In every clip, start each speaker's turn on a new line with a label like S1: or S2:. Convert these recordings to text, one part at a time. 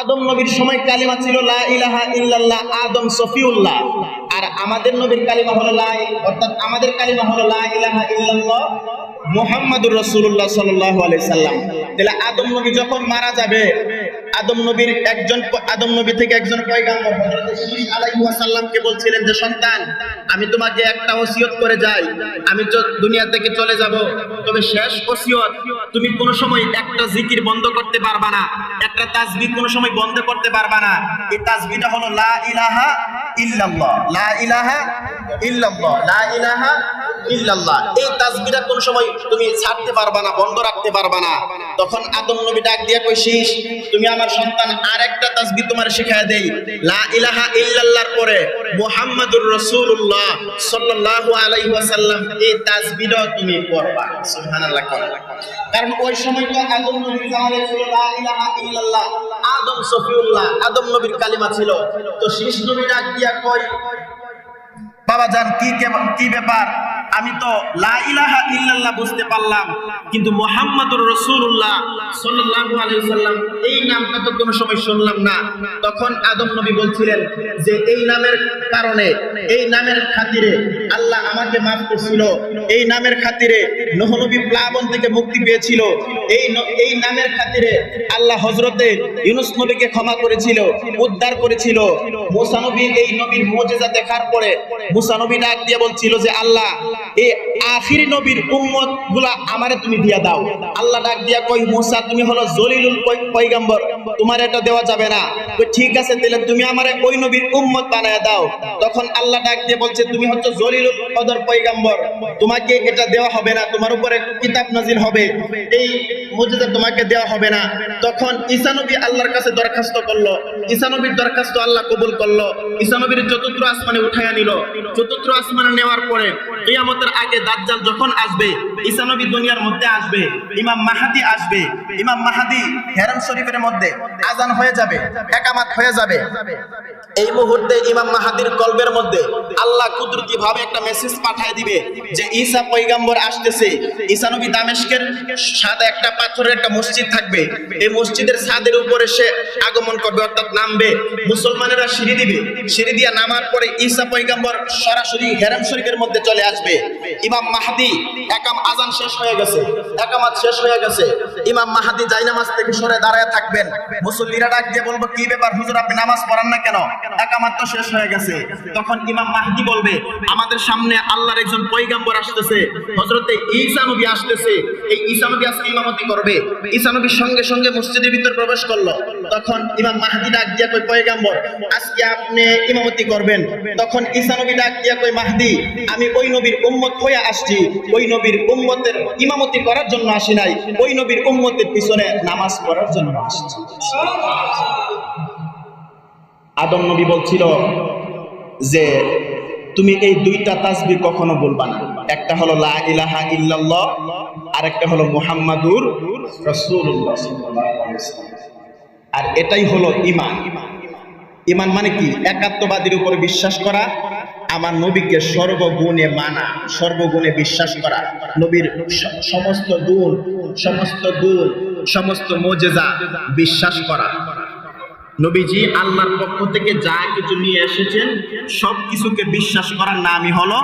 S1: আদম নবীর সময় কালিমা ছিল লা ইলাহা ইল্লাল্লাহ, আদম সফিউল্লাহ। আর আমাদের নবীর কালিমা হলো অর্থাৎ আমাদের কালিমা হলো লা ইলাহা ইল্লাল্লাহ মুহাম্মাদুর রাসূলুল্লাহ সাল্লাল্লাহু আলাইহি সাল্লাম। তাহলে আদম নবী যখন মারা যাবে, আদম নবী থেকে একজন পয়গম্বর হযরত শীস আলাইহিস সালামকে বলছিলেন যে সন্তান, আমি তোমাকে একটা ওসিয়ত করে যাই, আমি দুনিয়া থেকে চলে যাব, তবে শেষ ওসিয়ত, তুমি কোনো সময় একটা জিকির বন্ধ করতে পারবা না, একটা তাসবিহ কোনো সময় বন্ধ করতে পারবা না। এই তাসবিহটা হলো লা ইলাহা ইল্লাল্লাহ, লা ইলাহা ইল্লাল্লাহ, লা ইলাহা ইল্লাল্লাহ। এই তাসবিহটা কোন সময় তুমি ছাড়তে পারবা না, বন্ধ রাখতে পারবা না। তখন আদম নবী ডাক দিয়া কই, শীস, তুমি আমার সন্তান, আরেকটা তাসবিহ তোমার শিখায়া দেই, লা ইলাহা ইল্লাল্লাহর পরে মুহাম্মাদুর রাসূলুল্লাহ সাল্লাল্লাহু আলাইহি ওয়াসাল্লাম, এই তাসবিহটা তুমি পড়বা। সুবহানাল্লাহ। কারণ ওই সময় তো আদম নবীর জামানায় ছিল লা ইলাহা ইল্লাল্লাহ, আদম সফিউল্লাহ, আদম নবীর কালিমা ছিল। তো শীস নবী ডাক দিয়া কই, বাবা জান, কি ব্যাপার, আমি তো লা ইলাহা ইল্লাল্লাহ বুঝতে পারলাম, কিন্তু মুহাম্মাদুর রাসূলুল্লাহ সাল্লাল্লাহু আলাইহি ওয়াসাল্লাম এই নামটা তো কোনো সময় শুনলাম না। তখন আদম নবী বলছিলেন যে এই নামের কারণে, এই নামের খাতিরে আল্লাহ আমাকে মাফ করছিল, এই নামের খাতিরে নূহ নবী প্লাবন থেকে মুক্তি পেয়েছিল, এই নামের খাতিরে আল্লাহ হযরতে ইউনূস নবীকে ক্ষমা করেছিল, উদ্ধার করেছিল। মুসা নবী এই নবীর মুজিজা দেখার পরে মুসা নবী ডাক দিয়ে বলছিল যে আল্লাহ, এই আখিরি নবীর উম্মত গুলা আমারে তুমি দিয়া দাও। আল্লাহ ডাক দিয়া কই, মুসা, তুমি হলো জলিলুল পয়গম্বর, তোমার এটা দেওয়া যাবে না। তো ঠিক আছে, তাহলে তুমি আমারে ওই নবীর উম্মত বানায়া দাও। তখন আল্লাহ ডাক দিয়ে বলছে, তুমি হচ্ছে জলিলুল কদর পয়গম্বর, তোমাকে এটা দেওয়া হবে না, তোমার উপরে কিতাব নাজিল হবে, এই মুজিজা তোমাকে দেওয়া হবে না। তখন ঈসা নবী আল্লাহর কাছে দরখাস্ত করলো, ঈসা নবীর দরখাস্ত আল্লাহ কবুল করলো। ঈসা নবীর চতুর্থ আসমানে উঠায়া নিল। চতুর্থ আসমানে নেওয়ার পরে কিয়ামতের আগে দাজ্জাল যখন আসবে, ঈসা নবী দুনিয়ার মধ্যে আসবে, ইমাম মাহদী আসবে। ইমাম মাহদী হেরাম শরীফের মধ্যে আযান হয়ে যাবে, ইকামত হয়ে যাবে। এই মুহূর্তে ইমাম মাহদীর কলবের মধ্যে আল্লাহ কুদরতি ভাবে একটা মেসেজ পাঠিয়ে দিবে যে ঈসা পয়গম্বর আসতেছে। ঈসা নবী দামেস্কের সাদা একটা পাথরের একটা মসজিদ থাকবে, এই মসজিদের ছাদের উপরে সে আগমন করবে, অর্থাৎ নামবে। মুসলমানেরা সিঁড়ি দিবে, সিঁড়ি দিয়া নামার পরে ঈসা পয়গম্বর সরাসরি হেরাম শরীফের মধ্যে চলে আসবে। ইমাম মাহদী আযান শেষ হয়ে গেছে, ইকামত শেষ হয়ে গেছে, ইমাম মাহদী জায়নামাজ থেকে সরে দাঁড়ায় থাকবেন। মুসল্লিরা ডাক দিয়ে বলবো, কি ব্যাপার হুজুর, আপনি নামাজ পড়ান না কেন, ইকামত তো শেষ হয়ে গেছে। তখন ইমাম মাহদী বলবে, আমাদের সামনে আল্লাহর একজন পয়গম্বর আসতেছে, হযরতে ঈসা নবী আসতেছে, এই ঈসা নবী আজকে ইমামতি করবে। ঈসা নবী সঙ্গে সঙ্গে মসজিদের ভিতর প্রবেশ করলো। তখন ইমাম মাহদী ডাক দিয়া কই, পয়গম্বর, আজকে আপনি ইমামতি করবেন। তখন ঈসা নবী ডাক দিয়া কই, মাহদী, আমি ওই নবীর উম্মত হয়ে আসছি, ওই নবীর উম্মতের ইমামতি করার জন্য আসি নাই, ওই নবীর উম্মতের পিছনে নামাজ পড়ার জন্য আসছি। আদম নবী বলছিল যে তুমি এই দুইটা তাসবিহ কখনো বলবা না, একটা হলো লা ইলাহা ইল্লাল্লাহ, আর একটা হলো মুহাম্মাদুর রাসূলুল্লাহ সাল্লাল্লাহু আলাইহি ওয়াসাল্লাম। আর এটাই হলো ঈমান। ঈমান মানে কি? একাত্মবাদীর উপরে বিশ্বাস করা, আমার নবীকে সর্বগুণে মানা, সর্বগুণে বিশ্বাস করা, নবীর সমস্ত গুণ, সমস্ত মুজিজা বিশ্বাস করা। নবীজি আল্লাহর পক্ষ থেকে যা কিছু নিয়ে এসেছেন সব কিছুকে বিশ্বাস করার নামই হলো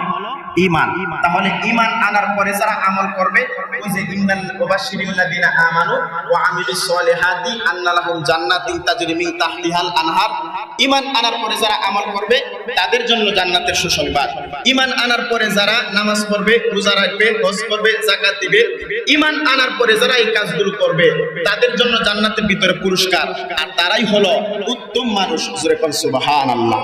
S1: ঈমান। তাহলে ঈমান আনার পরে যারা আমল করবে, ওই যে ইন্নাল মুবাশশিরিল্লাযিনা আমানু ওয়া আমিলুস সলিহাতি আন্না লাহুম জান্নাতিন তাজরি মিন তাহতিহাল আনহার। ঈমান আনার পরে যারা আমল করবে তাদের জন্য জান্নাতের সুসংবাদ। ঈমান আনার পরে যারা নামাজ পড়বে, রোজা রাখবে, হজ করবে, যাকাত দিবে, ঈমান আনার পরে যারা এই কাজগুলো করবে তাদের জন্য জান্নাতের ভিতরে পুরস্কার, আর তারাই হলো উত্তম মানুষ। সুবহানাল্লাহ।